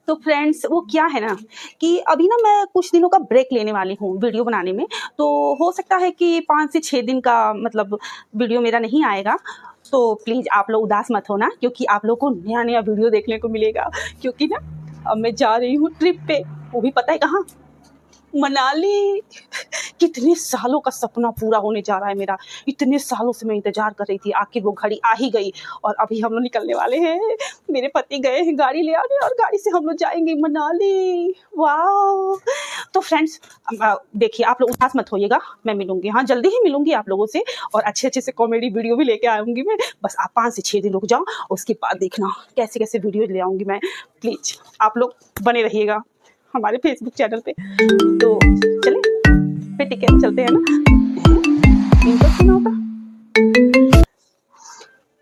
तो फ्रेंड्स वो क्या है ना कि अभी ना मैं कुछ दिनों का ब्रेक लेने वाली हूँ वीडियो बनाने में। तो हो सकता है कि 5 से 6 दिन का मतलब वीडियो मेरा नहीं आएगा। तो प्लीज़ आप लोग उदास मत होना, क्योंकि आप लोग को नया-नया वीडियो देखने को मिलेगा। क्योंकि ना अब मैं जा रही हूँ ट्रिप पे, वो भी पता है कहाँ? मनाली। कितने सालों का सपना पूरा होने जा रहा है मेरा। इतने सालों से मैं इंतज़ार कर रही थी, आखिर वो घड़ी आ ही गई और अभी हम लोग निकलने वाले हैं। मेरे पति गए हैं गाड़ी ले आने और गाड़ी से हम लोग जाएँगे मनाली। वॉव! तो फ्रेंड्स देखिए आप लोग उदास मत होइएगा, मैं मिलूँगी, हाँ, जल्दी ही मिलूँगी आप लोगों से और अच्छे-अच्छे से कॉमेडी वीडियो भी लेके आऊँगी मैं। बस आप 5 से 6 दिन रुक जाओ, उसके बाद देखना कैसे-कैसे वीडियो ले आऊँगी मैं। प्लीज़ आप लोग बने रहिएगा हमारे फेसबुक चैनल पे। तो चलें? फिर ठीक है, चलते हैं ना? इनका सुना होगा?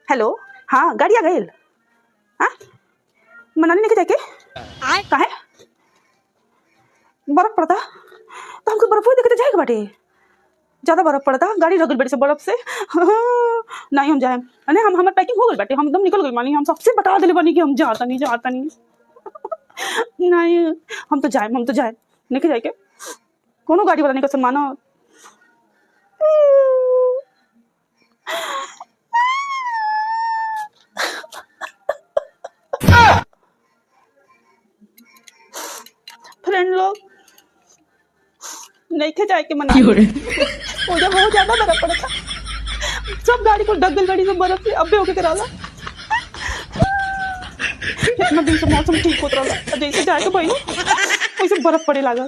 हेलो, हाँ, गाड़ी आ गइल? हाँ? मनाली लेके जाके? काहे? बर्फ पड़ता? तो हमके बर्फ देखे तो जाएके बाटे। ज़्यादा बर्फ पड़ता, गाड़ी रह गइल बाटे से बर्फ से। नहीं हम जाएम। नहीं हमर पैकिंग हो गइल बाटे, हम एकदम निकल गइल बानी, हम सबसे बता देले बानी कि हम जातानी। नहीं, हम तो जाएम। लेके जाके? कोनो गाड़ी वाला नहीं कसम मानो। फ्रेंड लोग नहीं थे जाए के मना हो ज्यादा बर्फ पड़ता, सब गाड़ी को ढक गई गाड़ी से बर्फ से। अबे होके करा ला इतना दिन से मौसम ठीक होता रहा, जैसे जाए तो भाई वैसे बर्फ पड़े लगा।